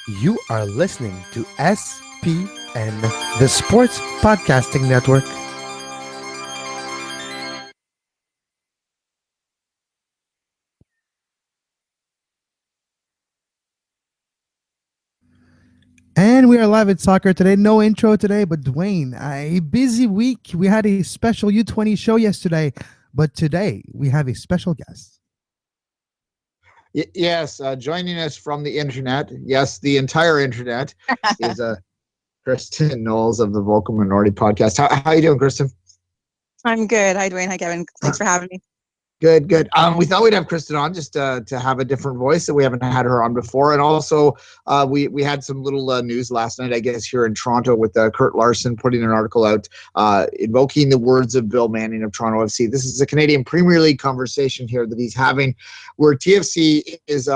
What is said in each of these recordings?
You are listening to SPN, the Sports Podcasting Network. And we are live at soccer today. No intro today, but Duane, a busy week. We had a special U20 show yesterday, but today we have a special guest. Yes, joining us from the internet, yes, the entire internet, is Kristin Knowles of the Vocal Minority Podcast. How you doing, Kristin? I'm good. Hi, Duane. Hi, Kevin. Thanks for having me. Good, good. We thought we'd have Kristin on just to have a different voice that we haven't had her on before, and also we had some little news last night, I guess, here in Toronto with Kurt Larson putting an article out invoking the words of Bill Manning of Toronto FC. This is a Canadian Premier League conversation here that he's having, where TFC is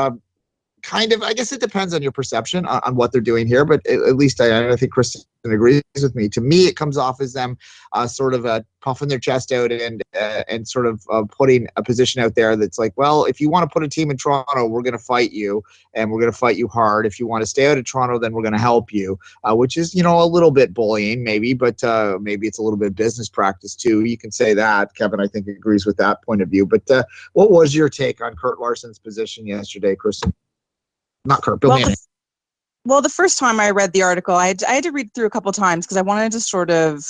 kind of, I guess it depends on your perception on what they're doing here, but at least I think Kristin agrees with me. To me, it comes off as them sort of puffing their chest out and sort of putting a position out there that's like, well, if you want to put a team in Toronto, we're going to fight you, and we're going to fight you hard. If you want to stay out of Toronto, then we're going to help you, which is, a little bit bullying maybe, but maybe it's a little bit business practice too. You can say that. Kevin, I think, agrees with that point of view. But what was your take on Kurt Larson's position yesterday, Kristin? Not Kurt, Bill Manning. Well, the first time I read the article, I had to read through a couple times because I wanted to sort of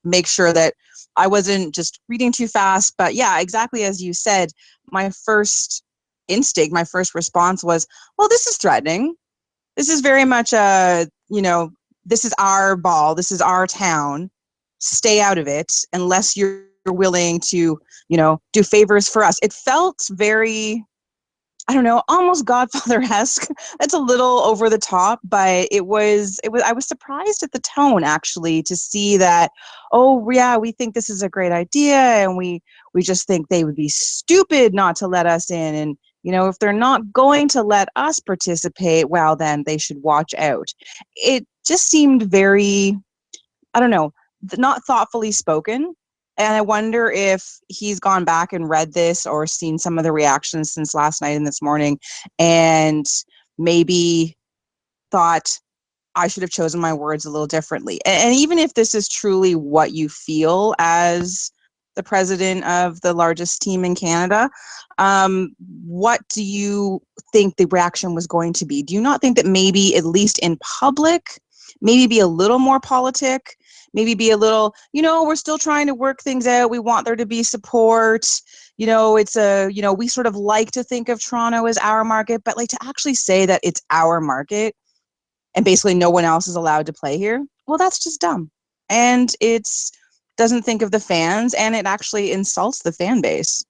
make sure that I wasn't just reading too fast. But yeah, exactly as you said, my first instinct, my first response was, well, this is threatening. This is very much this is our ball. This is our town. Stay out of it unless you're willing to, do favors for us. It felt very, I don't know, almost Godfather-esque. It's a little over the top, but I was surprised at the tone, actually, to see that, oh yeah, we think this is a great idea, and we just think they would be stupid not to let us in, and if they're not going to let us participate, well, then they should watch out. It just seemed very, I don't know, not thoughtfully spoken. And I wonder if he's gone back and read this or seen some of the reactions since last night and this morning and maybe thought I should have chosen my words a little differently. And even if this is truly what you feel as the president of the largest team in Canada, what do you think the reaction was going to be? Do you not think that maybe, at least in public, maybe be a little more politic? Maybe be a little, we're still trying to work things out. We want there to be support. We sort of like to think of Toronto as our market, but like to actually say that it's our market and basically no one else is allowed to play here, well, that's just dumb. And it doesn't think of the fans, and it actually insults the fan base.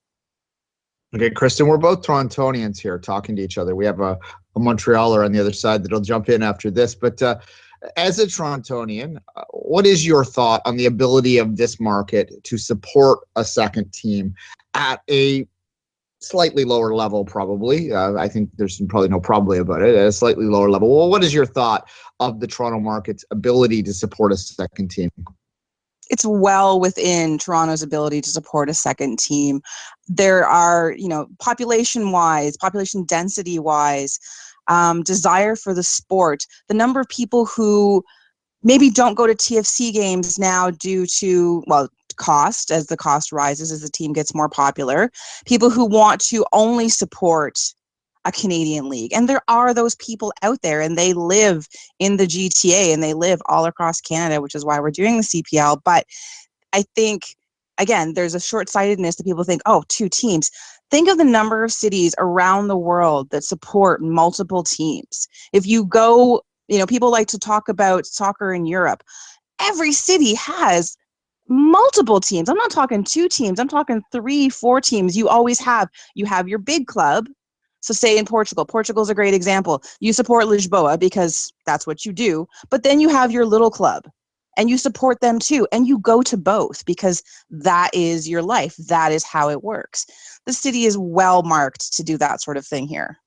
Okay, Kristin, we're both Torontonians here talking to each other. We have a Montrealer on the other side that'll jump in after this, but as a Torontonian, what is your thought on the ability of this market to support a second team at a slightly lower level, probably? I think there's probably no probably about it, at a slightly lower level. Well, what is your thought of the Toronto market's ability to support a second team? It's well within Toronto's ability to support a second team. There are, population-wise, population density-wise, desire for the sport, the number of people who maybe don't go to TFC games now due to, cost, as the cost rises, as the team gets more popular, people who want to only support a Canadian league. And there are those people out there, and they live in the GTA, and they live all across Canada, which is why we're doing the CPL. But I think, again, there's a short-sightedness that people think, oh, two teams. Think of the number of cities around the world that support multiple teams. If you go, people like to talk about soccer in Europe. Every city has multiple teams. I'm not talking two teams. I'm talking 3, 4 teams. You have your big club. So say in Portugal's a great example. You support Lisboa because that's what you do. But then you have your little club, and you support them too. And you go to both because that is your life. That is how it works. The city is well marked to do that sort of thing here.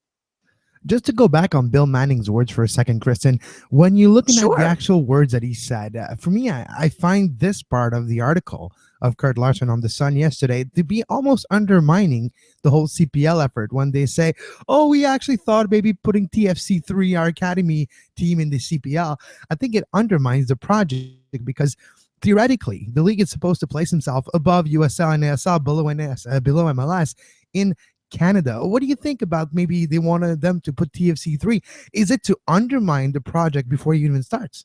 Just to go back on Bill Manning's words for a second, Kristin, when you're looking Sure. at the actual words that he said, for me, I find this part of the article of Kurt Larson on The Sun yesterday to be almost undermining the whole CPL effort when they say, oh, we actually thought maybe putting TFC3, our academy team, in the CPL. I think it undermines the project because theoretically, the league is supposed to place himself above USL and ASL, below MLS in Canada. What do you think about maybe they wanted them to put TFC3? Is it to undermine the project before it even starts?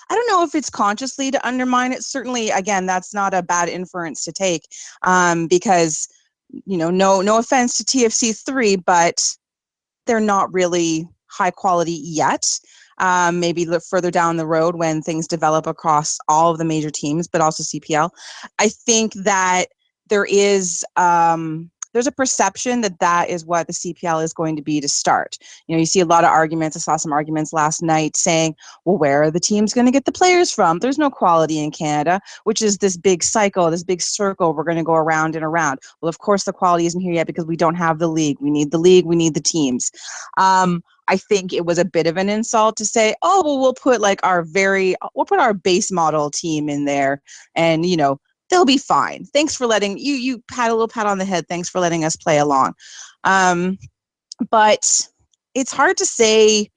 I don't know if it's consciously to undermine it. Certainly, again, that's not a bad inference to take, because, no offense to TFC3, but they're not really high quality yet. Maybe look further down the road when things develop across all of the major teams, but also CPL. I think that there is there's a perception that is what the CPL is going to be to start. You see a lot of arguments. I saw some arguments last night saying, well, where are the teams going to get the players from? There's no quality in Canada, which is this big cycle, this big circle we're going to go around and around. Well, of course, the quality isn't here yet because we don't have the league. We need the league. We need the teams. I think it was a bit of an insult to say, oh, well, we'll put our base model team in there and, they'll be fine. Thanks for letting you pat a little pat on the head. Thanks for letting us play along. But it's hard to say,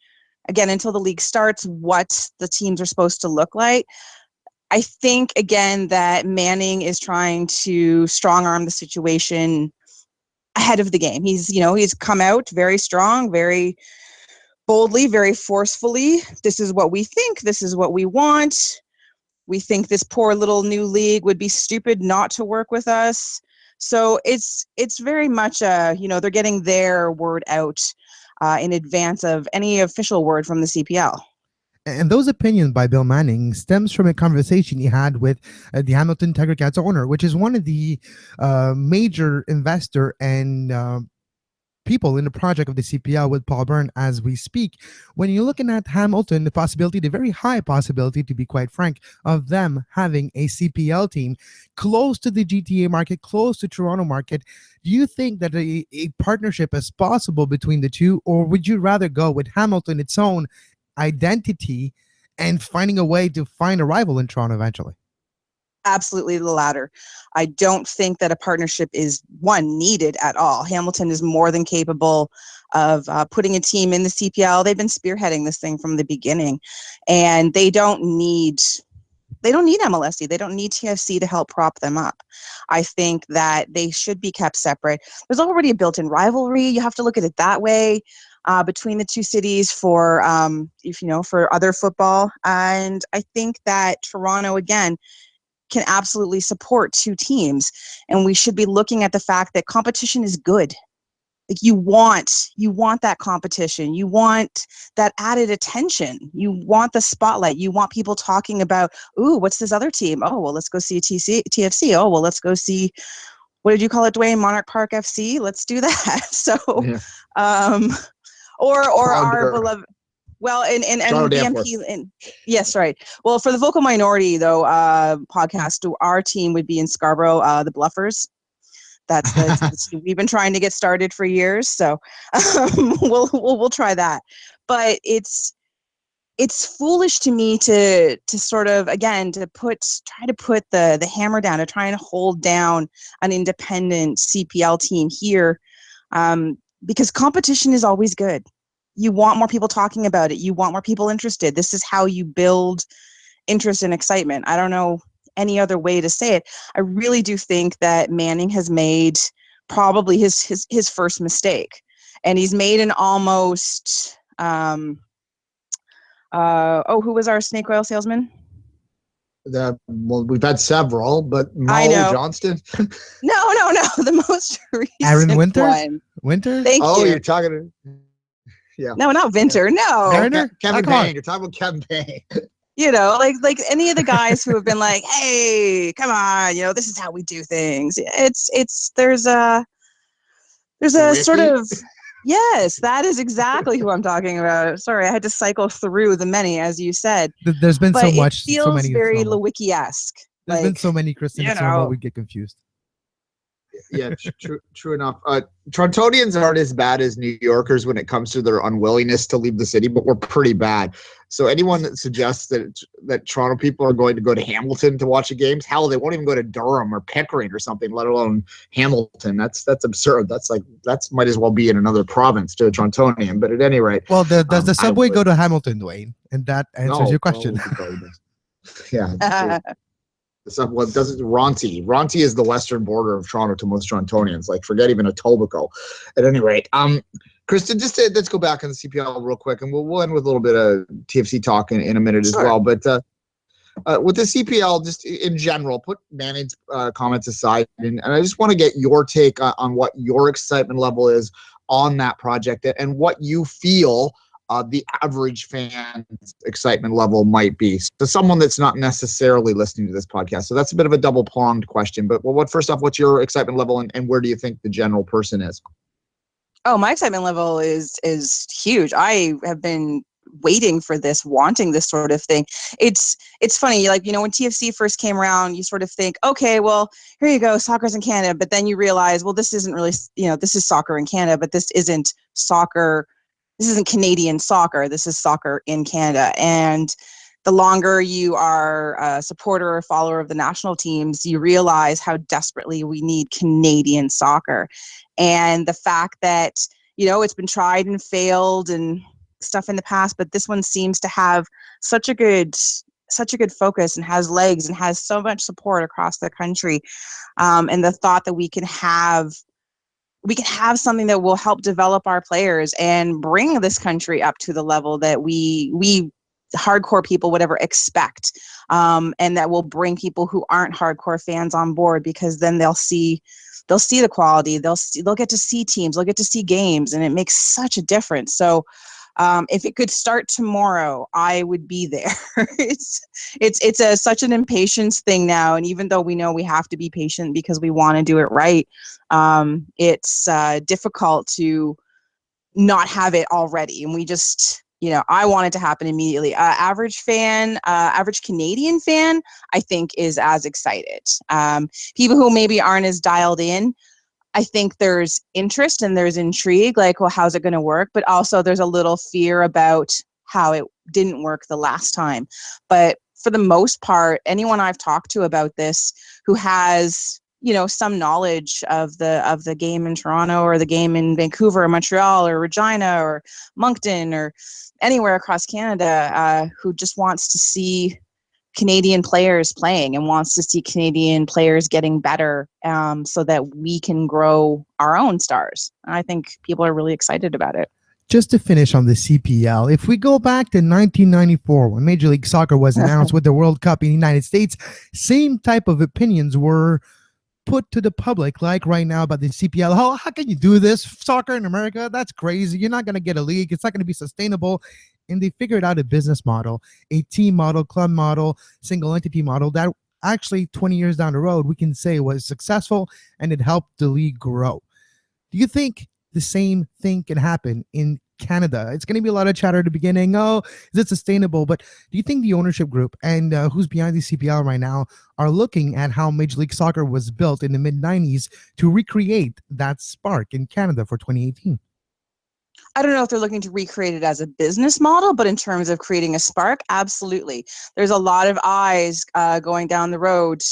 again, until the league starts, what the teams are supposed to look like. I think, again, that Manning is trying to strong arm the situation ahead of the game. He's come out very strong, very boldly, very forcefully. This is what we think. This is what we want. We think this poor little new league would be stupid not to work with us. So it's very much they're getting their word out in advance of any official word from the CPL. And those opinions by Bill Manning stems from a conversation he had with the Hamilton Tiger Cats owner, which is one of the major investor and people in the project of the CPL with Paul Byrne as we speak. When you're looking at Hamilton, the very high possibility, to be quite frank, of them having a CPL team close to the GTA market, close to Toronto market, do you think that a partnership is possible between the two, or would you rather go with Hamilton, its own identity, and finding a way to find a rival in Toronto eventually? Absolutely the latter. I don't think that a partnership is needed at all. Hamilton is more than capable of putting a team in the CPL. They've been spearheading this thing from the beginning, and they don't need MLSC. They don't need TFC to help prop them up. I think that they should be kept separate. There's already a built-in rivalry. You have to look at it that way. Between the two cities for other football, and I think that Toronto again can absolutely support two teams, and we should be looking at the fact that competition is good. Like you want that competition, you want that added attention, you want the spotlight, you want people talking about, ooh, what's this other team? Oh, well, let's go see TFC. Oh, well, let's go see, what did you call it, Duane? Monarch Park FC. Let's do that. So, yeah. Or our beloved. Well, and BMP, and yes, right. Well, for the vocal minority though podcast, our team would be in Scarborough, the Bluffers. That's the team we've been trying to get started for years. So we'll try that. But it's foolish to me to sort of again try to put the hammer down, to try and hold down an independent CPL team here, because competition is always good. You want more people talking about it. You want more people interested. This is how you build interest and excitement. I don't know any other way to say it. I really do think that Manning has made probably his first mistake, and he's made an almost who was our snake oil salesman? We've had several, but Mo Johnston. No. The most recent Aaron Winter. One. Winter. Thank you. You're talking to. Yeah. No, not Winter. No. Kevin Payne. You're talking about Kevin Payne. Like any of the guys who have been like, hey, come on, this is how we do things. There's a sort of, yes, that is exactly who I'm talking about. Sorry, I had to cycle through the many, as you said. There's been so much. It feels very Lewicki-esque. There's been so many, Kristin, we get confused. Yeah, true enough. Torontonians aren't as bad as New Yorkers when it comes to their unwillingness to leave the city, but we're pretty bad. So anyone that suggests that Toronto people are going to go to Hamilton to watch the games, hell, they won't even go to Durham or Pickering or something, let alone Hamilton. That's absurd. That's might as well be in another province to a Torontonian. But at any rate, Well, does the subway go to Hamilton, Duane? And that answers your question. Yeah. Well, it doesn't. Ronti is the western border of Toronto to most Torontonians. Like, forget even Etobicoke. At any rate, Kristin, let's go back on the CPL real quick, and we'll end with a little bit of TFC talk in a minute as well. But with the CPL, just in general, put Manning's comments aside, and I just want to get your take on what your excitement level is on that project and what you feel the average fan's excitement level might be. So someone that's not necessarily listening to this podcast. So that's a bit of a double-pronged question. But first off, what's your excitement level and where do you think the general person is? Oh, my excitement level is huge. I have been waiting for this, wanting this sort of thing. It's funny, like, when TFC first came around, you sort of think, okay, well, here you go, soccer's in Canada. But then you realize, well, this isn't really, this is soccer in Canada, but this isn't soccer. This isn't Canadian soccer. This is soccer in Canada. And the longer you are a supporter or follower of the national teams, you realize how desperately we need Canadian soccer. And the fact that, it's been tried and failed and stuff in the past, but this one seems to have such a good focus and has legs and has so much support across the country. And the thought that we can have something that will help develop our players and bring this country up to the level that we hardcore people would ever expect, and that will bring people who aren't hardcore fans on board, because then they'll see the quality, they'll get to see teams, they'll get to see games, and it makes such a difference. So if it could start tomorrow, I would be there. It's such an impatience thing now, and even though we know we have to be patient because we want to do it right, it's difficult to not have it already. And we just, I want it to happen immediately. Average Canadian fan, I think, is as excited. People who maybe aren't as dialed in, I think there's interest and there's intrigue, like, well, how's it going to work? But also there's a little fear about how it didn't work the last time. But for the most part, anyone I've talked to about this who has, some knowledge of the game in Toronto or the game in Vancouver or Montreal or Regina or Moncton or anywhere across Canada, who just wants to see Canadian players playing and wants to see Canadian players getting better, so that we can grow our own stars. I think people are really excited about it. Just to finish on the CPL, if we go back to 1994, when Major League Soccer was announced with the World Cup in the United States, same type of opinions were put to the public, like right now about the CPL. How can you do this? Soccer in America? That's crazy. You're not going to get a league. It's not going to be sustainable. And they figured out a business model, a team model, club model, single entity model that actually 20 years down the road, we can say was successful and it helped the league grow. Do you think the same thing can happen in Canada? It's going to be a lot of chatter at the beginning. Oh, is it sustainable? But do you think the ownership group and who's behind the CPL right now are looking at how Major League Soccer was built in the mid-90s to recreate that spark in Canada for 2018? I don't know if they're looking to recreate it as a business model, but in terms of creating a spark, absolutely. There's a lot of eyes going down the road,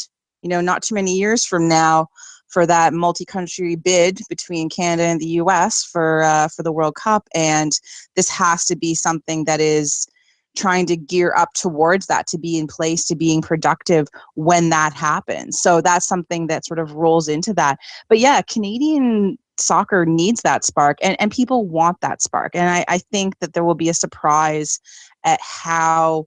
not too many years from now, for that multi-country bid between Canada and the US for the World Cup. And this has to be something that is trying to gear up towards that, to be in place, to being productive when that happens. So that's something that sort of rolls into that. But yeah, Canadian soccer needs that spark, and people want that spark. And I think that there will be a surprise at how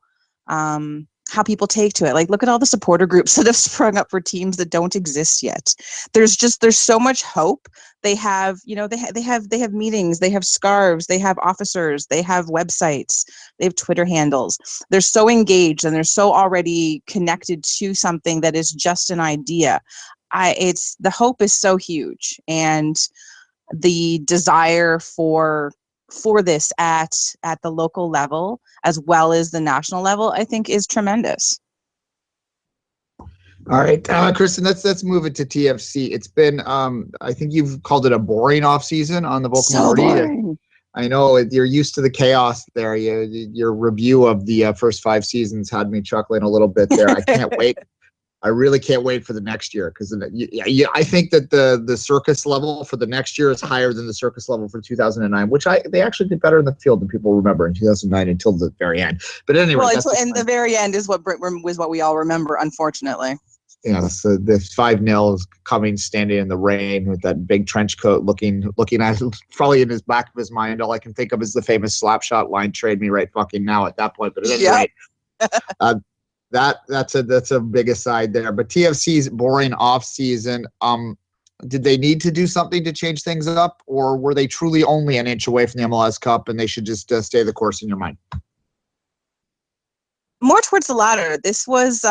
people take to it. Like, look at all the supporter groups that have sprung up for teams that don't exist yet. There's so much hope. They have, they have meetings, they have scarves, they have officers, they have websites, they have Twitter handles. They're so engaged and they're so already connected to something that is just an idea. The hope is so huge, and the desire for this at the local level as well as the national level, I think, is tremendous. All right, Kristin, let's move it to TFC. It's been, I think you've called it a boring off season on the Vocal So Minority. boring. I know you're used to the chaos there. Your review of the first 5 seasons had me chuckling a little bit there. I can't wait. I really can't wait for the next year because I think that the circus level for the next year is higher than the circus level for 2009, which they actually did better in the field than people remember in 2009 until the very end. But anyway, well, and the very end is what we all remember, unfortunately. So the 5-0 is coming, standing in the rain with that big trench coat, looking at probably in his back of his mind. All I can think of is the famous slap shot line, "Trade me right fucking now" at that point. But at any rate, that's a big aside there. But TFC's boring off season. Did they need to do something to change things up, or were they truly only an inch away from the MLS Cup and they should just stay the course in your mind? More towards the latter. This was.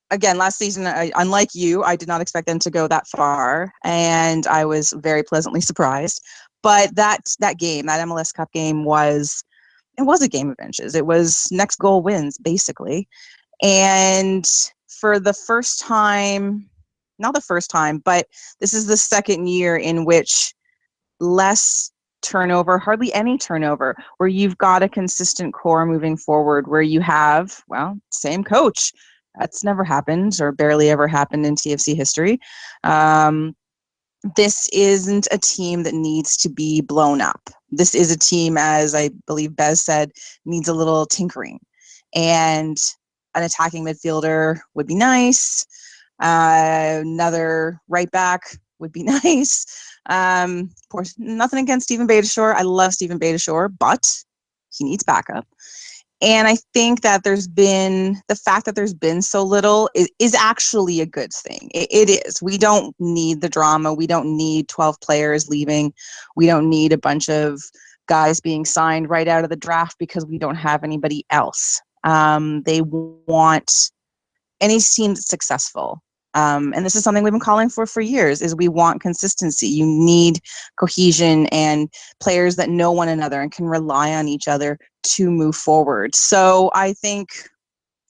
Again, last season, unlike you, I did not expect them to go that far, and I was very pleasantly surprised. But that game, that MLS Cup game, was a game of inches. It was next goal wins, basically. And for the first time, not the first time, but this is the second year in which less turnover, hardly any turnover, where you've got a consistent core moving forward, where you have, same coach. That's never happened or barely ever happened in TFC history. This isn't a team that needs to be blown up. This is a team, as I believe Bez said, needs a little tinkering. And an attacking midfielder would be nice. Another right back would be nice. Of course, nothing against Stephen Beitashour. I love Stephen Beitashour, but he needs backup. And I think that the fact that there's been so little is actually a good thing. It is. We don't need the drama. We don't need 12 players leaving. We don't need a bunch of guys being signed right out of the draft because we don't have anybody else. They want any team that's successful. And this is something we've been calling for years, is we want consistency. You need cohesion and players that know one another and can rely on each other to move forward. So I think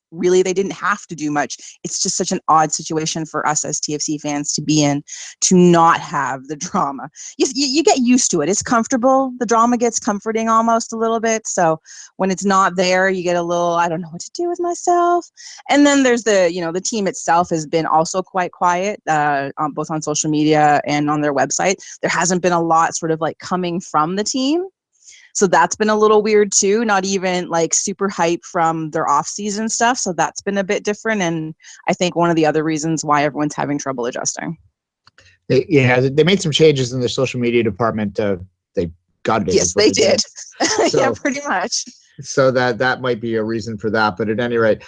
really they didn't have to do much. It's just such an odd situation for us as TFC fans to be in, to not have the drama. You get used to it. It's comfortable. The drama gets comforting almost a little bit. So when it's not there, you get a little, I don't know what to do with myself. And then there's the team itself has been also quite quiet, both on social media and on their website. There hasn't been a lot sort of like coming from the team. So that's been a little weird too, not even like super hype from their off-season stuff. So that's been a bit different. And I think one of the other reasons why everyone's having trouble adjusting. They made some changes in the social media department. They got it. Yes, they did. So, yeah, pretty much. So that might be a reason for that. But at any rate,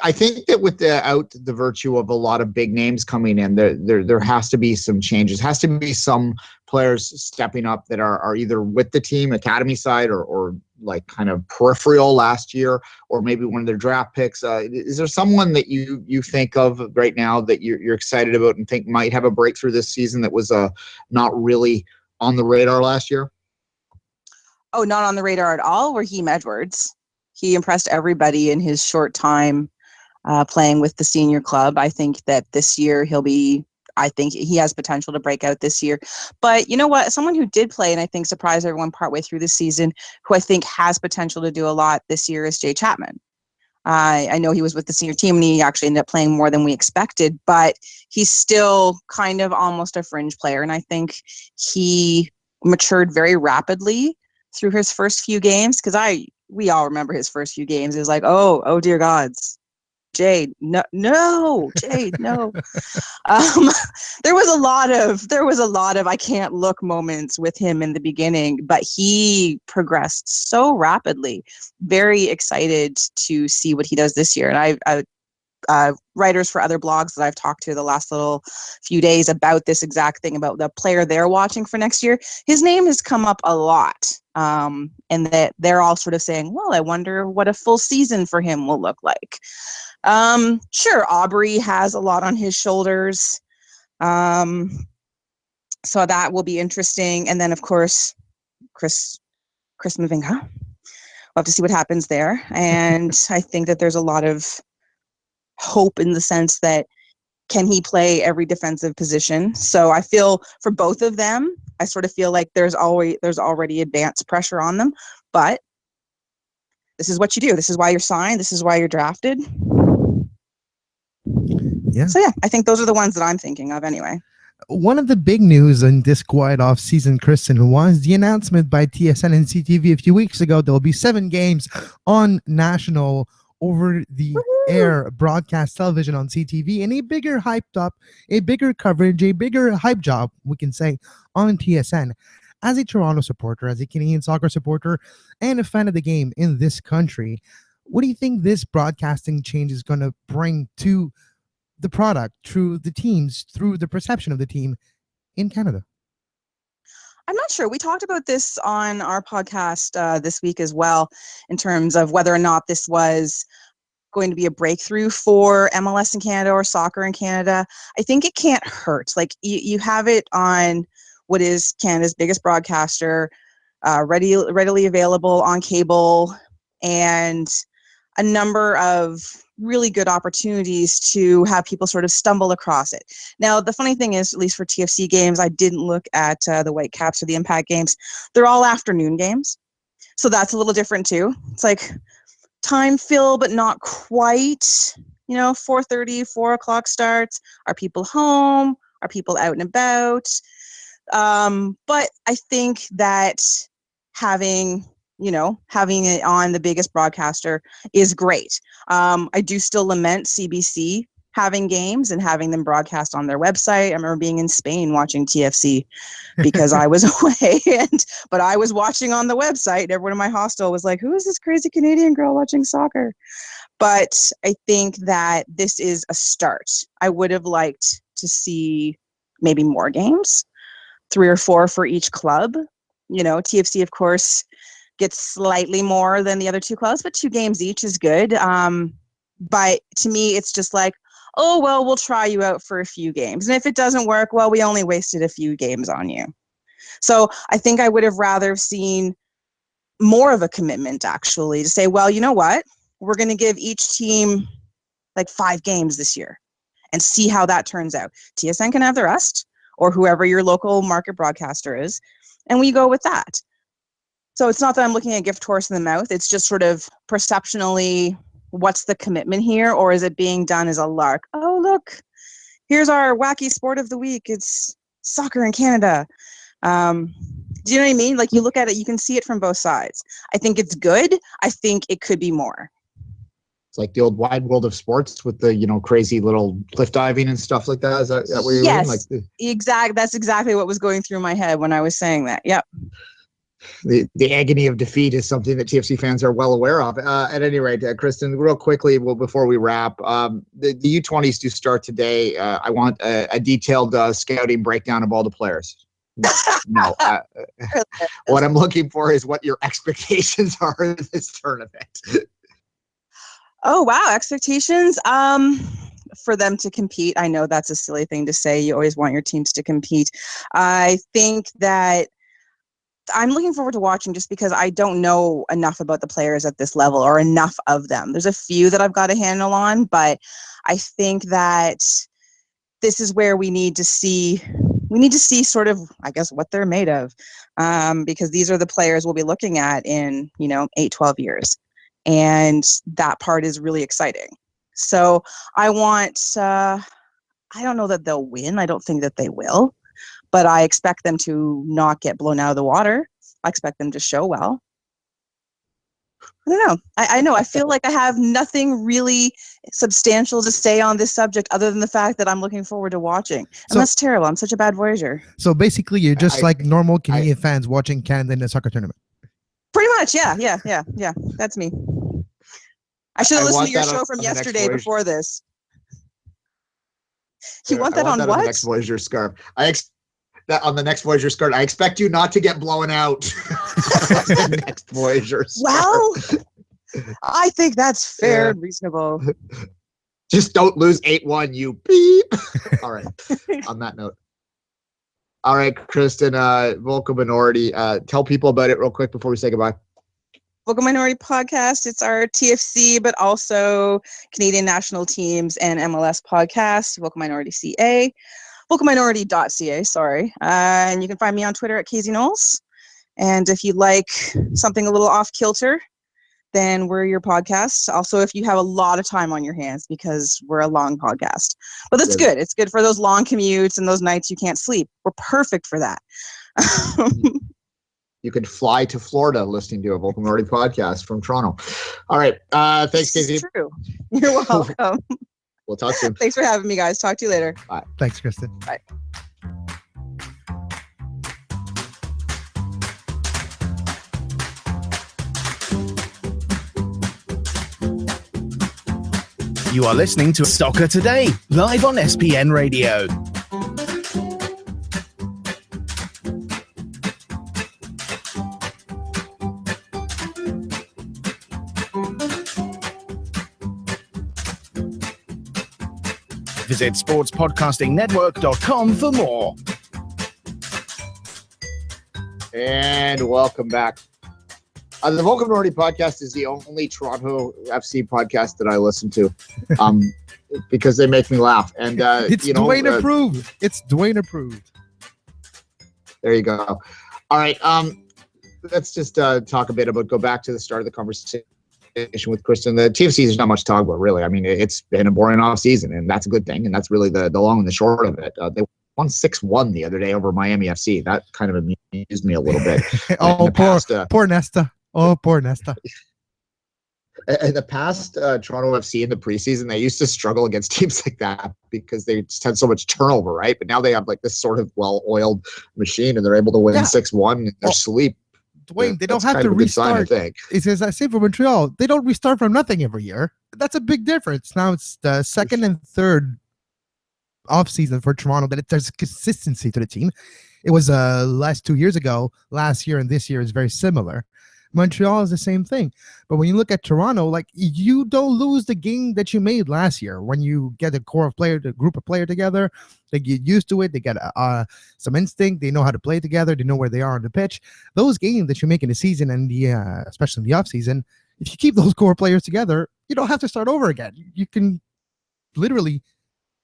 I think that without the virtue of a lot of big names coming in, there has to be some changes. Has to be some players stepping up that are either with the team, academy side, or like kind of peripheral last year, or maybe one of their draft picks. Is there someone that you think of right now that you're excited about and think might have a breakthrough this season that was not really on the radar last year? Oh, not on the radar at all. Raheem Edwards. He impressed everybody in his short time playing with the senior club. I think that this year I think he has potential to break out this year. But you know what? Someone who did play and I think surprised everyone partway through the season, who I think has potential to do a lot this year, is Jay Chapman. I know he was with the senior team and he actually ended up playing more than we expected, but he's still kind of almost a fringe player. And I think he matured very rapidly through his first few games, because we all remember his first few games. It was like, oh dear gods, Jade, no, Jade, no. There was a lot of I can't look moments with him in the beginning, but he progressed so rapidly. Very excited to see what he does this year. And writers for other blogs that I've talked to the last little few days about this exact thing, about the player they're watching for next year, his name has come up a lot. And that they're all sort of saying, well, I wonder what a full season for him will look like. Sure, Aubrey has a lot on his shoulders. So that will be interesting. And then, of course, Chris Mavinga. We'll have to see what happens there. And I think that there's a lot of hope in the sense that, can he play every defensive position? So I feel for both of them, I sort of feel like there's already advanced pressure on them, but this is what you do. This is why you're signed. This is why you're drafted. Yeah. So yeah, I think those are the ones that I'm thinking of anyway. One of the big news in this quiet off-season, Kristin, was the announcement by TSN and CTV a few weeks ago. There will be 7 games on national over-the-air broadcast television on CTV, and a bigger coverage, a bigger hype job, we can say, on TSN. As a Toronto supporter, as a Canadian soccer supporter, and a fan of the game in this country, what do you think this broadcasting change is going to bring to the product, through the teams, through the perception of the team in Canada? I'm not sure. We talked about this on our podcast this week as well, in terms of whether or not this was going to be a breakthrough for MLS in Canada or soccer in Canada. I think it can't hurt. Like you have it on what is Canada's biggest broadcaster, readily available on cable, and a number of really good opportunities to have people sort of stumble across it. Now, the funny thing is, at least for TFC games, I didn't look at the Whitecaps or the Impact games. They're all afternoon games. So that's a little different too. It's like time fill, but not quite. 4:30, 4 o'clock starts. Are people home? Are people out and about? But I think that having it on the biggest broadcaster is great. I do still lament CBC having games and having them broadcast on their website. I remember being in Spain watching TFC because I was away, but I was watching on the website. Everyone in my hostel was like, who is this crazy Canadian girl watching soccer? But I think that this is a start. I would have liked to see maybe more games, 3 or 4 for each club. TFC, of course, gets slightly more than the other 2 clubs, but 2 games each is good. But to me, it's just like, oh, well, we'll try you out for a few games. And if it doesn't work, well, we only wasted a few games on you. So I think I would have rather seen more of a commitment, actually, to say, well, you know what? We're going to give each team like 5 games this year and see how that turns out. TSN can have the rest, or whoever your local market broadcaster is, and we go with that. So it's not that I'm looking a gift horse in the mouth. It's just sort of perceptionally, what's the commitment here? Or is it being done as a lark? Oh, look, here's our wacky sport of the week. It's soccer in Canada. Do you know what I mean? Like, you look at it, you can see it from both sides. I think it's good. I think it could be more. It's like the old wide world of sports with the, crazy little cliff diving and stuff like that. Is that what you mean? Like That's exactly what was going through my head when I was saying that. Yep. The agony of defeat is something that TFC fans are well aware of. At any rate, Kristin, real quickly, before we wrap, the U20s do start today. I want a detailed scouting breakdown of all the players. No. What I'm looking for is what your expectations are in this tournament. Oh, wow. Expectations for them to compete. I know that's a silly thing to say. You always want your teams to compete. I think that I'm looking forward to watching, just because I don't know enough about the players at this level, or enough of them. There's a few that I've got a handle on, but I think that this is where we need to see sort of, I guess, what they're made of, because these are the players we'll be looking at in 8-12 years, and that part is really exciting. So I don't know that they'll win. I don't think that they will. But I expect them to not get blown out of the water. I expect them to show well. I don't know. I know. I feel like I have nothing really substantial to say on this subject, other than the fact that I'm looking forward to watching. And that's terrible. I'm such a bad voyager. So basically, you're just like normal Canadian fans watching Canada in a soccer tournament. Pretty much, yeah. That's me. I should have listened to your show from yesterday before this. You want that on what? On the next Voyager scarf. On the next Voyager scarf. I expect you not to get blown out. The next Voyager scarf. Well, I think that's fair and reasonable. Just don't lose 8-1, you beep. All right. On that note. All right, Kristin, vocal minority. Tell people about it real quick before we say goodbye. Vocal Minority Podcast. It's our TFC, but also Canadian national teams and MLS podcast, Vocal Minority CA, vocalminority.ca, sorry. And you can find me on Twitter at KZ Knowles. And if you like something a little off kilter, then we're your podcast. Also, if you have a lot of time on your hands, because we're a long podcast. But that's good. It's good for those long commutes and those nights you can't sleep. We're perfect for that. You could fly to Florida listening to a Vocal Minority podcast from Toronto. All right. Thanks, Casey. True. You're welcome. We'll talk soon. Thanks for having me, guys. Talk to you later. Bye. Thanks, Kristin. Bye. You are listening to Soccer Today, live on SPN Radio. Visit sportspodcastingnetwork.com for more. And welcome back. The Vocal Minority Podcast is the only Toronto FC podcast that I listen to, because they make me laugh. And it's Duane approved. It's Duane approved. There you go. All right. Let's just talk a bit about, go back to the start of the conversation with Kristin. The TFC, there's not much to talk about, really. I mean, it's been a boring off season, and that's a good thing. And that's really the long and the short of it. They won 6-1 the other day over Miami FC. That kind of amused me a little bit. Poor Nesta. Oh, poor Nesta. In the past, Toronto FC in the preseason, they used to struggle against teams like that because they just had so much turnover, right? But now they have like this sort of well-oiled machine, and they're able to win 6-1 in their sleep. Dwayne, they don't have to restart. It's as I say for Montreal, they don't restart from nothing every year. That's a big difference. Now it's the second and third off season for Toronto that there's consistency to the team. It was last 2 years ago. Last year and this year is very similar. Montreal is the same thing. But when you look at Toronto, like, you don't lose the game that you made last year. When you get a group of players together, they get used to it. They get some instinct. They know how to play together. They know where they are on the pitch. Those games that you make in the season and especially in the off season, if you keep those core players together, you don't have to start over again. You can literally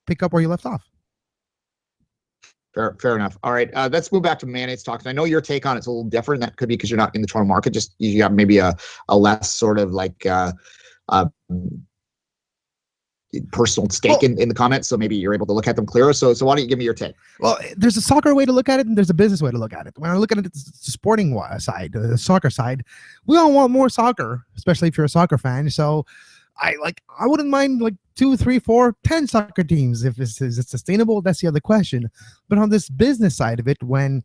pick up where you left off. Fair enough. All right, let's move back to mayonnaise talk. I know your take on it's a little different. That could be because you're not in the Toronto market. Just you have maybe a less sort of like personal stake in the comments, so maybe you're able to look at them clearer. So why don't you give me your take? Well, there's a soccer way to look at it, and there's a business way to look at it. When I look at it, the sporting side, the soccer side, we all want more soccer, especially if you're a soccer fan. So I wouldn't mind like 2, 3, 4, 10 soccer teams. If is it sustainable? That's the other question. But on this business side of it, when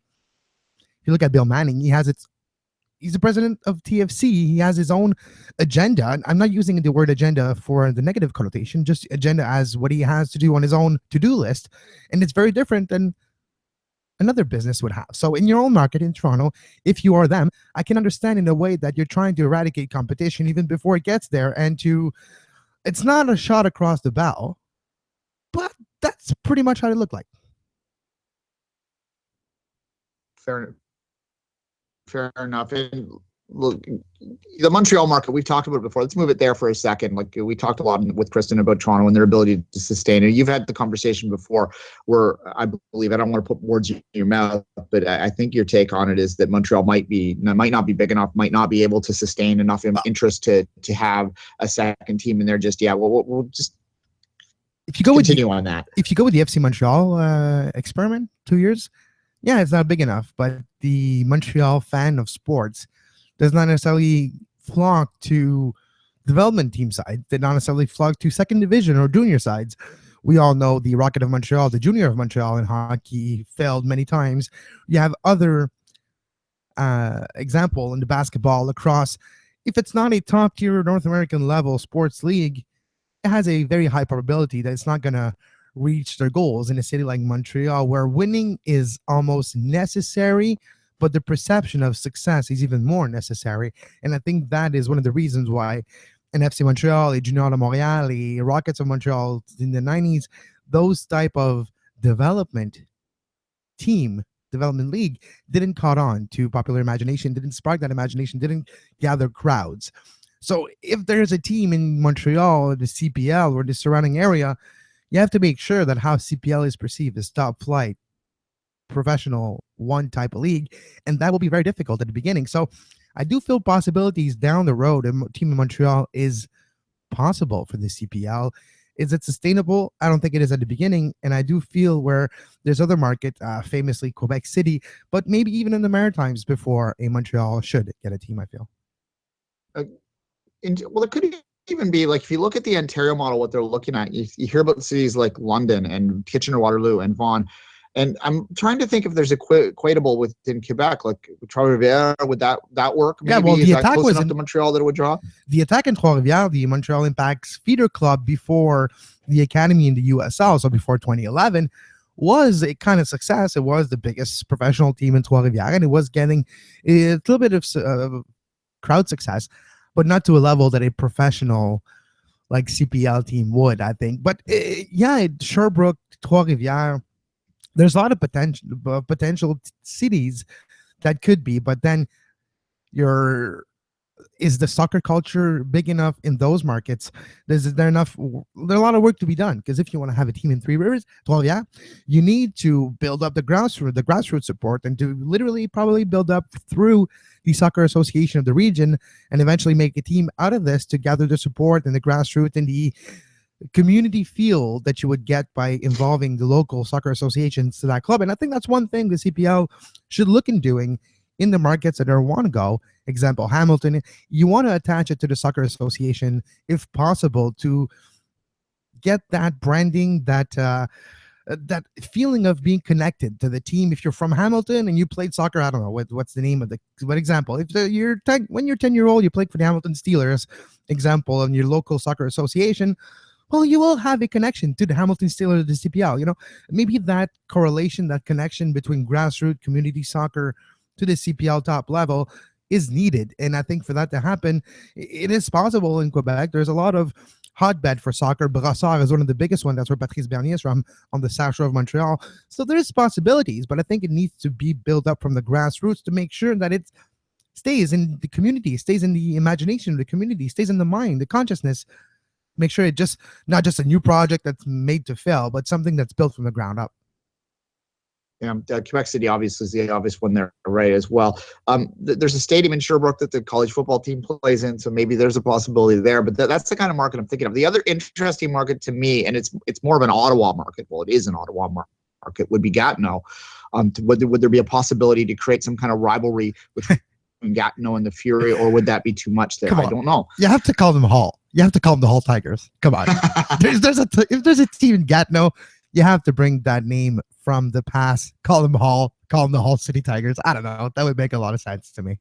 you look at Bill Manning, he's the president of TFC. He has his own agenda. And I'm not using the word agenda for the negative connotation, just agenda as what he has to do on his own to-do list. And it's very different than another business would have. So in your own market in Toronto, if you are them, I can understand in a way that you're trying to eradicate competition even before it gets there, and it's not a shot across the bow, but that's pretty much how it looked like. Fair enough. And look, the Montreal market, we've talked about it before. Let's move it there for a second. Like, we talked a lot with Kristin about Toronto and their ability to sustain it. You've had the conversation before where I believe, I don't want to put words in your mouth, but I think your take on it is that Montreal might not be big enough, might not be able to sustain enough interest to have a second team in there just yet. We'll just continue on that. If you go with the FC Montreal experiment, 2 years, yeah, it's not big enough, but the Montreal fan of sports does not necessarily flock to development team side. They not necessarily flock to second division or junior sides. We all know the Rocket of Montreal, the Junior of Montreal in hockey, failed many times. You have other example in the basketball, lacrosse. If it's not a top tier North American level sports league, it has a very high probability that it's not going to reach their goals in a city like Montreal, where winning is almost necessary, but the perception of success is even more necessary. And I think that is one of the reasons why an FC Montreal, a Junior de Montréal, a Rockets of Montreal in the 90s, those type of development team development league didn't caught on to popular imagination, didn't spark that imagination, didn't gather crowds. So if there's a team in Montreal or the CPL or the surrounding area, you have to make sure that how CPL is perceived as top flight professional one type of league, and that will be very difficult at the beginning. So I do feel possibilities down the road. A team in Montreal is possible for the CPL. Is it sustainable? I don't think it is at the beginning, and I do feel where there's other market, famously Quebec City, but maybe even in the Maritimes before a Montreal should get a team. I feel. Well, it could even be like if you look at the Ontario model, what they're looking at, you hear about cities like London and Kitchener-Waterloo and Vaughan. And I'm trying to think if there's equatable within Quebec, like Trois-Rivières. Would that work? Maybe? Yeah, well, is the that attack close was enough in to Montreal that it would draw? The attack in Trois-Rivières, the Montreal Impact's feeder club before the academy in the USL, so before 2011, was a kind of success. It was the biggest professional team in Trois-Rivières, and it was getting a little bit of crowd success, but not to a level that a professional like CPL team would, I think. But Sherbrooke, Trois-Rivières, there's a lot of potential cities that could be, but then is the soccer culture big enough in those markets? There's a lot of work to be done, because if you want to have a team in Three Rivers, you need to build up the grassroots support, and to literally probably build up through the soccer association of the region, and eventually make a team out of this to gather the support and the grassroots and the community feel that you would get by involving the local soccer associations to that club. And I think that's one thing the CPL should look in doing in the markets that they want to go. Example, Hamilton, you want to attach it to the soccer association if possible, to get that branding, that feeling of being connected to the team. If you're from Hamilton and you played soccer, I don't know what's the name of what example. If when you're 10-year-old, you played for the Hamilton Steelers, example, in your local soccer association, well, you will have a connection to the Hamilton Steelers, the CPL. Maybe that correlation, that connection between grassroots community soccer to the CPL top level is needed. And I think for that to happen, it is possible in Quebec. There's a lot of hotbed for soccer. Brassard is one of the biggest ones. That's where Patrice Bernier is from, on the South Shore of Montreal. So there's possibilities, but I think it needs to be built up from the grassroots to make sure that it stays in the community, stays in the imagination of the community, stays in the mind, the consciousness. Make sure it not just a new project that's made to fail, but something that's built from the ground up. Yeah, Quebec City obviously is the obvious one there, right, as well. There's a stadium in Sherbrooke that the college football team plays in, so maybe there's a possibility there. But that's the kind of market I'm thinking of. The other interesting market to me, and it's more of an Ottawa market. Well, it is an Ottawa market. Would be Gatineau. Would there be a possibility to create some kind of rivalry with Gatineau and the Fury, or would that be too much there? I don't know. You have to call them Hall. You have to call them the Hall Tigers. Come on. If there's a team in Gatineau, you have to bring that name from the past. Call them Hall. Call them the Hall City Tigers. I don't know. That would make a lot of sense to me.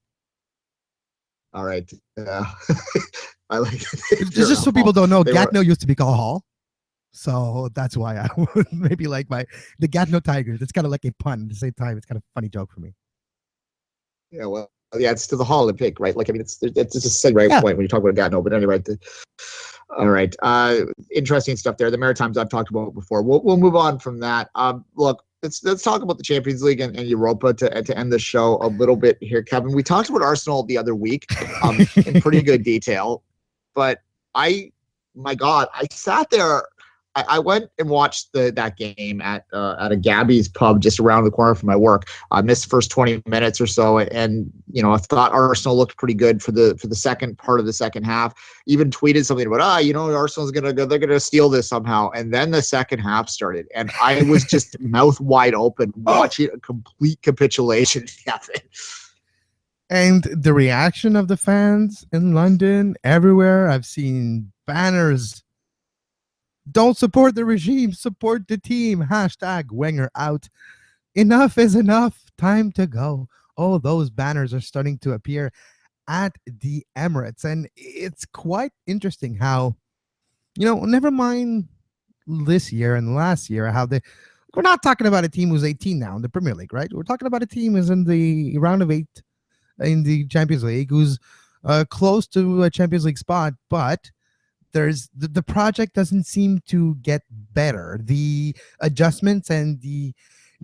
All right. I like it. Just so people don't know, Gatineau used to be called Hall. So that's why I would maybe like the Gatineau Tigers. It's kind of like a pun at the same time. It's kind of a funny joke for me. Yeah, well, yeah, it's to the Hall and pick, right? Like, I mean, it's just a segue point when you talk about Gatineau. But anyway, all right. Interesting stuff there. The Maritimes I've talked about before. We'll move on from that. Look, let's talk about the Champions League and Europa to end the show a little bit here, Kevin. We talked about Arsenal the other week in pretty good detail, but my God, I sat there. I went and watched that game at a Gabby's pub just around the corner from my work. I missed the first 20 minutes or so, and I thought Arsenal looked pretty good for the second part of the second half. Even tweeted something about Arsenal's they're gonna steal this somehow. And then the second half started, and I was just mouth wide open watching a complete capitulation happen. And the reaction of the fans in London, everywhere, I've seen banners. Don't support the regime, support the team. # Wenger out. Enough is enough. Time to go. Oh, those banners are starting to appear at the Emirates. And it's quite interesting how, never mind this year and last year, how we're not talking about a team who's 18 now in the Premier League, right? We're talking about a team who's in the round of 8 in the Champions League, who's close to a Champions League spot, but there's the project doesn't seem to get better. The adjustments and the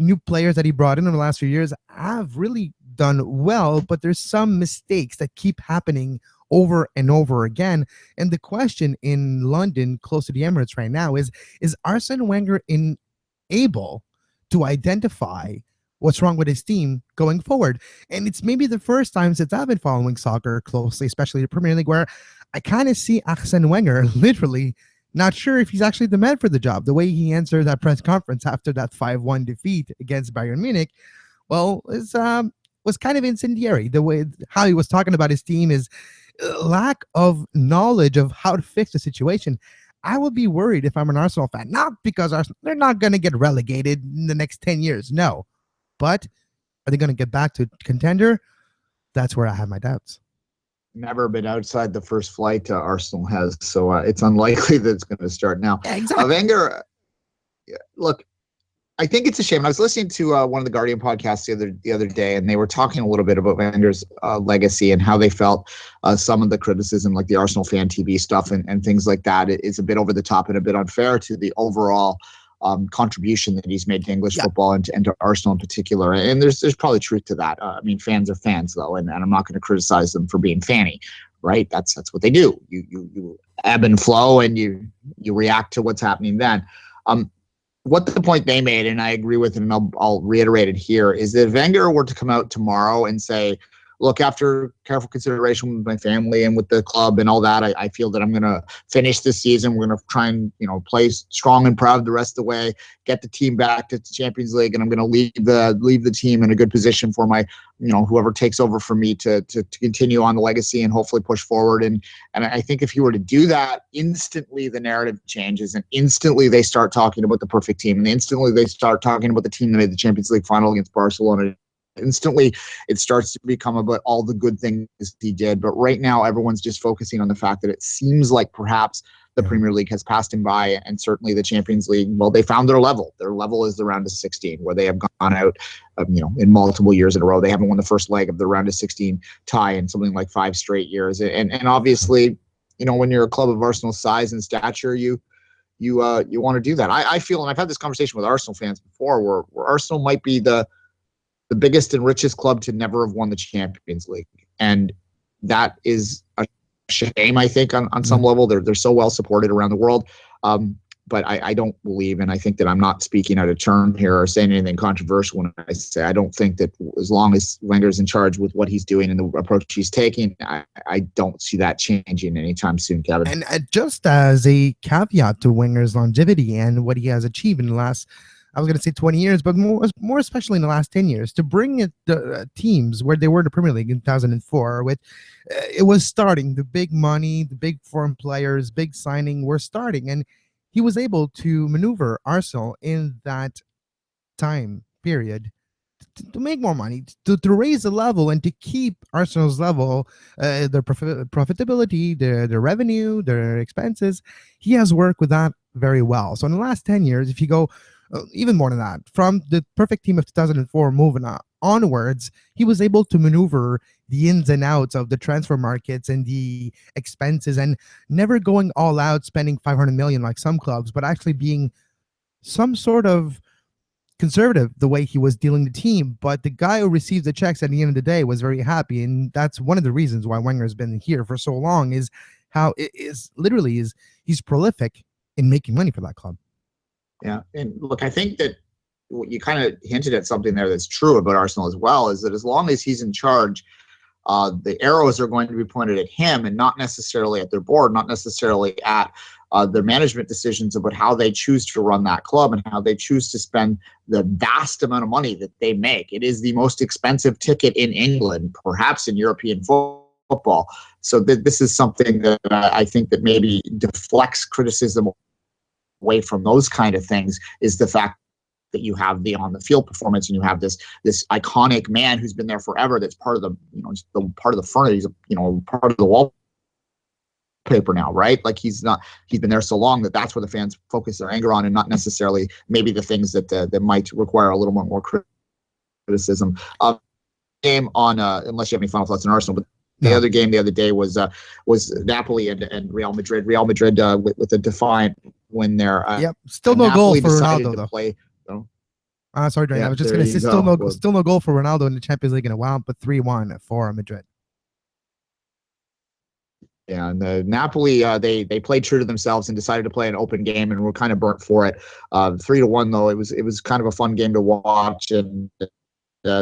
new players that he brought in the last few years have really done well, but there's some mistakes that keep happening over and over again. And the question in London, close to the Emirates right now, is Arsene Wenger able to identify what's wrong with his team going forward? And it's maybe the first time since I've been following soccer closely, especially the Premier League, where I kind of see Arsene Wenger literally not sure if he's actually the man for the job. The way he answered that press conference after that 5-1 defeat against Bayern Munich, well, was kind of incendiary. The way how he was talking about his team is lack of knowledge of how to fix the situation. I would be worried if I'm an Arsenal fan, not because they're not going to get relegated in the next 10 years, no. But are they going to get back to contender? That's where I have my doubts. Never been outside the first flight Arsenal has, so it's unlikely that it's going to start now. Yeah, exactly. Wenger, look, I think it's a shame. I was listening to one of the Guardian podcasts the other day, and they were talking a little bit about Wenger's legacy and how they felt some of the criticism, like the Arsenal fan TV stuff and things like that, is a bit over the top and a bit unfair to the overall contribution that he's made to English football and to Arsenal in particular. And there's probably truth to that. I mean, fans are fans, though, and I'm not going to criticize them for being fanny, right? That's what they do. You ebb and flow, and you react to what's happening then. What the point they made, and I agree with it, and I'll reiterate it here, is that if Wenger were to come out tomorrow and say, look, after careful consideration with my family and with the club and all that, I feel that I'm going to finish this season. We're going to try and, play strong and proud the rest of the way, get the team back to the Champions League, and I'm going to leave the team in a good position for my, whoever takes over for me to continue on the legacy and hopefully push forward. And I think if he were to do that, instantly the narrative changes, and instantly they start talking about the perfect team, and instantly they start talking about the team that made the Champions League final against Barcelona. Instantly it starts to become about all the good things he did. But right now everyone's just focusing on the fact that it seems like perhaps the Premier League has passed him by, and certainly the Champions League, well, they found their level. Their level is the round of 16, where they have gone out in multiple years in a row. They haven't won the first leg of the round of 16 tie in something like 5 straight years. And obviously, when you're a club of Arsenal's size and stature, you want to do that. I feel, and I've had this conversation with Arsenal fans before, where Arsenal might be the biggest and richest club to never have won the Champions League. And that is a shame, I think, on some level. They're so well supported around the world. But I don't believe, and I think that I'm not speaking out of turn here or saying anything controversial when I say I don't think that as long as Wenger's in charge with what he's doing and the approach he's taking, I don't see that changing anytime soon, Kevin. And just as a caveat to Wenger's longevity and what he has achieved in the last, I was going to say 20 years, but more especially in the last 10 years, to bring the teams where they were in the Premier League in 2004 with, it was starting, the big money, the big foreign players, big signing were starting. And he was able to maneuver Arsenal in that time period to make more money, to raise the level and to keep Arsenal's level, their profitability, their revenue, their expenses. He has worked with that very well. So in the last 10 years, if you go even more than that, from the perfect team of 2004 moving onwards, he was able to maneuver the ins and outs of the transfer markets and the expenses, and never going all out spending 500 million like some clubs, but actually being some sort of conservative the way he was dealing the team. But the guy who received the checks at the end of the day was very happy, and that's one of the reasons why Wenger has been here for so long, is how it is literally he's prolific in making money for that club. Yeah, and look, I think that you kind of hinted at something there that's true about Arsenal as well, is that as long as he's in charge, the arrows are going to be pointed at him and not necessarily at their board, not necessarily at their management decisions about how they choose to run that club and how they choose to spend the vast amount of money that they make. It is the most expensive ticket in England, perhaps in European football. So this is something that I think that maybe deflects criticism away from those kind of things, is the fact that you have the on the field performance and you have this iconic man who's been there forever. That's part of the part of the furniture. He's part of the wallpaper now, right? Like he's been there so long that's where the fans focus their anger on, and not necessarily maybe the things that might require a little more criticism. Game on unless you have any final thoughts on Arsenal, but the other game the other day was Napoli and Real Madrid. Real Madrid with a defiant win there. Still no Napoli goal for decided Ronaldo to though. play. Sorry, Duane. Yeah, I was just there going to you say go. still no goal for Ronaldo in the Champions League in a while, but 3-1 for Madrid. Yeah, and the Napoli, they played true to themselves and decided to play an open game, and were kind of burnt for it. 3-1 though, it was kind of a fun game to watch, and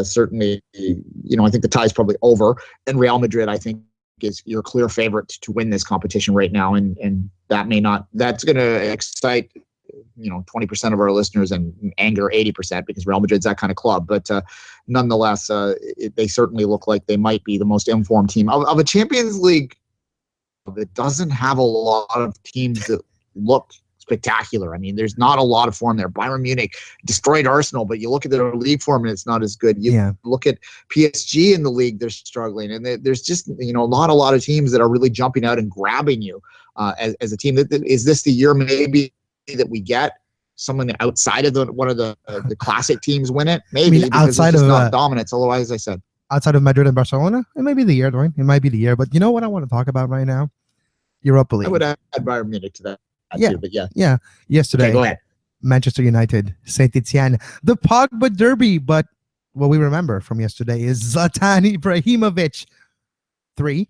certainly, I think the tie is probably over. And Real Madrid, I think, is your clear favorite to win this competition right now, and that's going to excite 20% of our listeners and anger 80% because Real Madrid's that kind of club. But nonetheless, they certainly look like they might be the most informed team of a Champions League that doesn't have a lot of teams that look spectacular. I mean, there's not a lot of form there. Bayern Munich destroyed Arsenal, but you look at their league form and it's not as good. You look at PSG in the league, they're struggling. And there's just, not a lot of teams that are really jumping out and grabbing you as a team. Is this the year maybe that we get someone outside of one of the classic teams win it? Maybe, because it's just not dominance. Otherwise, I said, outside of Madrid and Barcelona, it might be the year, Duane. It might be the year. But you know what I want to talk about right now? Europa League. I would add Bayern Munich to that too, but yeah. Yesterday, okay, go ahead. Manchester United, Saint Etienne, the Pogba derby. But what we remember from yesterday is Zlatan Ibrahimovic 3,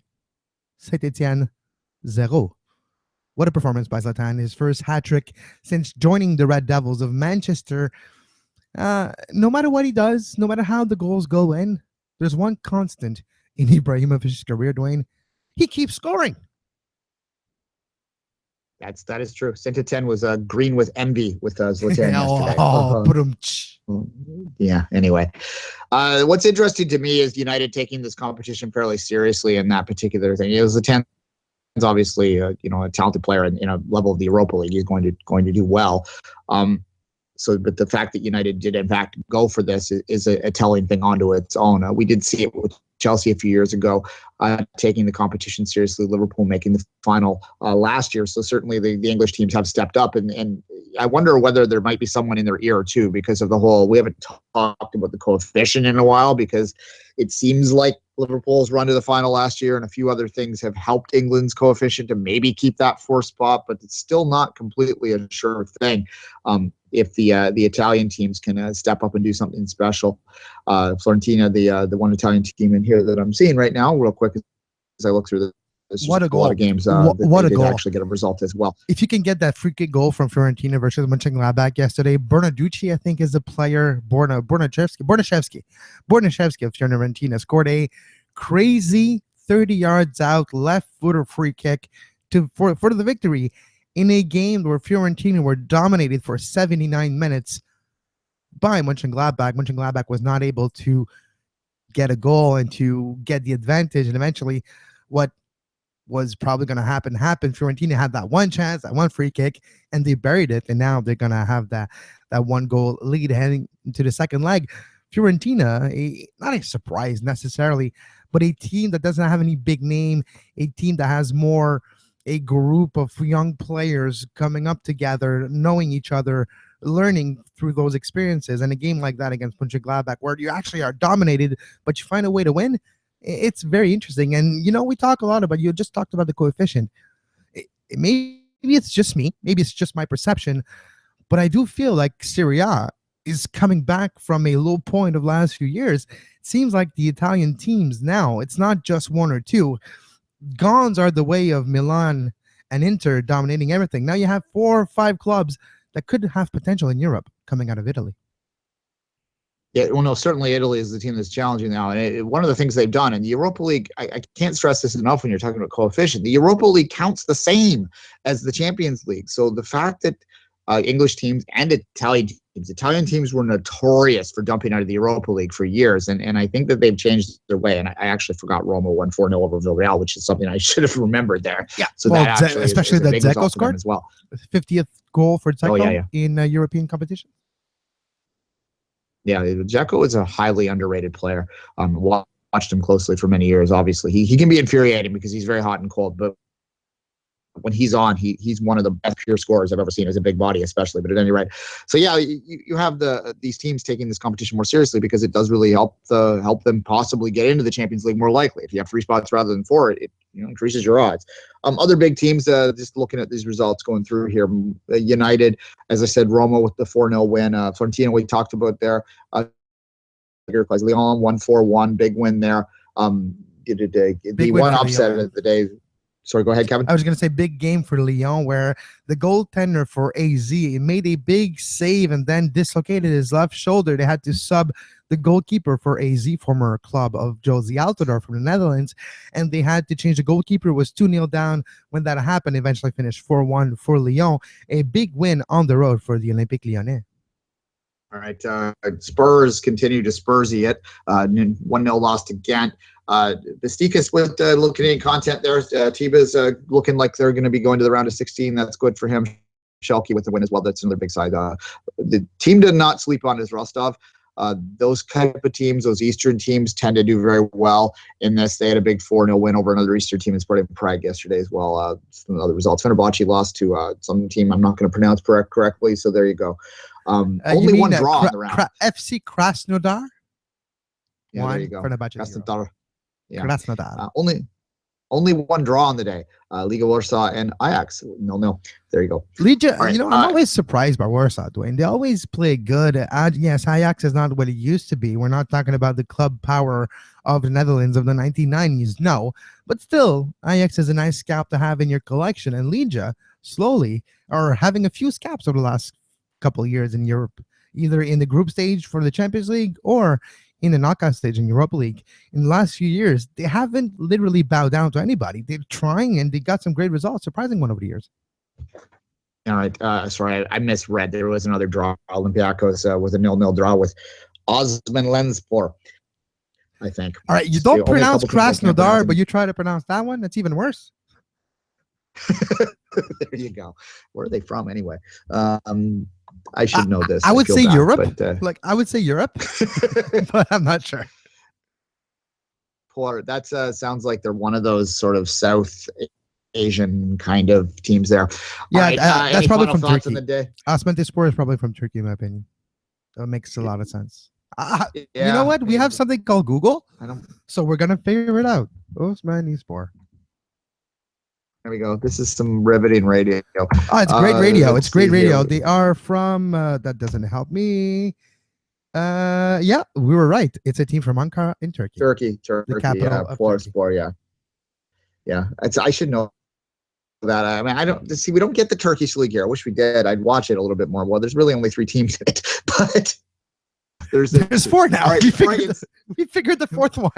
Saint Etienne 0. What a performance by Zlatan! His first hat trick since joining the Red Devils of Manchester. No matter what he does, no matter how the goals go in, there's one constant in Ibrahimovic's career, Duane. He keeps scoring. That is true. Saint Etienne was green with envy with Zlatan yesterday. Yeah. Anyway, what's interesting to me is United taking this competition fairly seriously in that particular thing. Zlatan's obviously a talented player in a level of the Europa League. He's going to do well. But the fact that United did in fact go for this is a telling thing onto its own. We did see it with Chelsea a few years ago, taking the competition seriously. Liverpool making the final last year. So certainly the English teams have stepped up, and I wonder whether there might be someone in their ear too because of the whole. We haven't talked about the coefficient in a while because it seems like Liverpool's run to the final last year and a few other things have helped England's coefficient to maybe keep that fourth spot, but it's still not completely a sure thing. If the Italian teams can step up and do something special. Fiorentina, the one Italian team in here that I'm seeing right now, real quick as I look through this. What a goal! A lot of games what a goal! Actually get a result as well. If you can get that free kick goal from Fiorentina versus Mönchengladbach yesterday, Bernaducci, I think, is the player. Bornashevsky of Fiorentina scored a crazy 30 yards out left footer free kick for the victory in a game where Fiorentina were dominated for 79 minutes by Mönchengladbach. Mönchengladbach was not able to get a goal and to get the advantage, and eventually what was probably going to happen. Fiorentina had that one chance, that one free kick, and they buried it, and now they're going to have that one goal lead heading into the second leg. Fiorentina, not a surprise necessarily, but a team that doesn't have any big name, a team that has more a group of young players coming up together, knowing each other, learning through those experiences. And a game like that against Mönchengladbach, where you actually are dominated, but you find a way to win, it's very interesting. And, we talk a lot about, you just talked about the coefficient. Maybe it's just me, maybe it's just my perception, but I do feel like Serie A is coming back from a low point of last few years. It seems like the Italian teams now, it's not just one or two. Gones are the way of Milan and Inter dominating everything. Now you have 4 or 5 clubs that could have potential in Europe coming out of Italy. Yeah, well, no, certainly Italy is the team that's challenging now. And one of the things they've done in the Europa League, I can't stress this enough when you're talking about coefficient, the Europa League counts the same as the Champions League. So the fact that English teams and Italian teams were notorious for dumping out of the Europa League for years. And I think that they've changed their way. And I actually forgot Roma won 4-0 over Villarreal, which is something I should have remembered there. Yeah. So that actually especially that Dzeko scored as well. 50th goal for Dzeko in European competition. Yeah, Dzeko is a highly underrated player. Watched him closely for many years. Obviously, he can be infuriating because he's very hot and cold. But when he's on, he's one of the best pure scorers I've ever seen as a big body, especially. But at any rate, so yeah, you have these teams taking this competition more seriously because it does really help them possibly get into the Champions League more likely. If you have 3 spots rather than 4, it increases your odds. Other big teams, just looking at these results going through here, United, as I said, Roma with the 4-0 win. Fiorentina, we talked about there. Lyon 1-4-1, big win there. The one upset of the day. Sorry, go ahead, Kevin. I was going to say big game for Lyon, where the goaltender for AZ made a big save and then dislocated his left shoulder. They had to sub the goalkeeper for AZ, former club of Josie Altidore from the Netherlands, and they had to change the goalkeeper. It was 2-0 down when that happened. Eventually finished 4-1 for Lyon. A big win on the road for the Olympique Lyonnais. All right, Spurs continue to Spursy it. 1-0 loss to Ghent. Besticus with a little Canadian content there. Tiba's looking like they're going to be going to the round of 16. That's good for him. Schalke with the win as well. That's another big side. The team did not sleep on is Rostov. Those type of teams, those Eastern teams, tend to do very well in this. They had a big 4-0 win over another Eastern team in Sporting Prague yesterday as well. Some other results. Fenerbahce lost to some team I'm not going to pronounce correctly, so there you go. Only one draw in the round. FC Krasnodar? Yeah, there you go. Krasnodar. Yeah. Krasnodar. Only one draw on the day. Liga Warsaw and Ajax 0-0. There you go. Liga, right, I'm always surprised by Warsaw, Duane. They always play good. Yes, Ajax is not what it used to be. We're not talking about the club power of the Netherlands of the 1990s, no. But still, Ajax is a nice scalp to have in your collection. And Liga, slowly, are having a few scalps over the last couple of years in Europe, either in the group stage for the Champions League or in the knockout stage in Europa League. In the last few years, they haven't literally bowed down to anybody. They're trying, and they got some great results, surprising one over the years. All right. Sorry, I misread. There was another draw. Olympiacos with a 0-0 draw with Osmanlenspor, I think. All right, you don't pronounce Krasnodar, but you try to pronounce that one? That's even worse. There you go. Where are they from anyway? I should know this. I would say Europe. But, I would say Europe, but I'm not sure. That sounds like they're one of those sort of South Asian kind of teams there. Yeah, right, that's probably from Turkey. Osmanlispor is probably from Turkey, in my opinion. That makes a lot of sense. Yeah, you know what? We have something called Google, so we're gonna figure it out. Osmanlispor. There we go. This is some riveting radio. Oh, it's great radio. It's great radio. They are from, that doesn't help me. Yeah, we were right. It's a team from Ankara in Turkey. Turkey. The capital of Turkey. Yeah. I should know that. I mean, we don't get the Turkish league here. I wish we did. I'd watch it a little bit more. Well, there's really only 3 teams in it, but there's 4 now. Right, we figured the 4th one.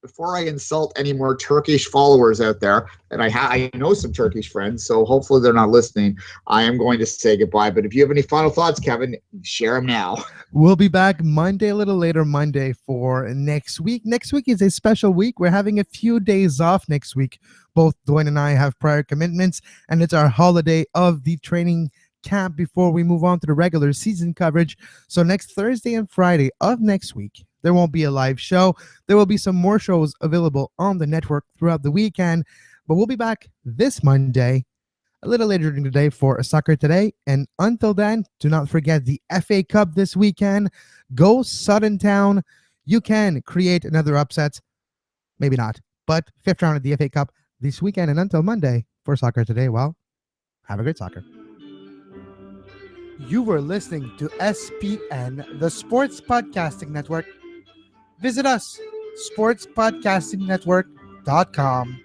Before I insult any more Turkish followers out there, and I know some Turkish friends, so hopefully they're not listening, I am going to say goodbye. But if you have any final thoughts, Kevin, share them now. We'll be back Monday, a little later Monday, for next week. Next week is a special week. We're having a few days off next week. Both Duane and I have prior commitments, and it's our holiday of the training camp before we move on to the regular season coverage. So next Thursday and Friday of next week, there won't be a live show. There will be some more shows available on the network throughout the weekend, but we'll be back this Monday, a little later in the day, for a Soccer Today. And until then, do not forget the FA Cup this weekend. Go Sutton Town. You can create another upset. Maybe not, but 5th round of the FA Cup this weekend. And until Monday for Soccer Today, well, have a great soccer. You were listening to SPN, the Sports Podcasting Network. Visit us, sportspodcastingnetwork.com.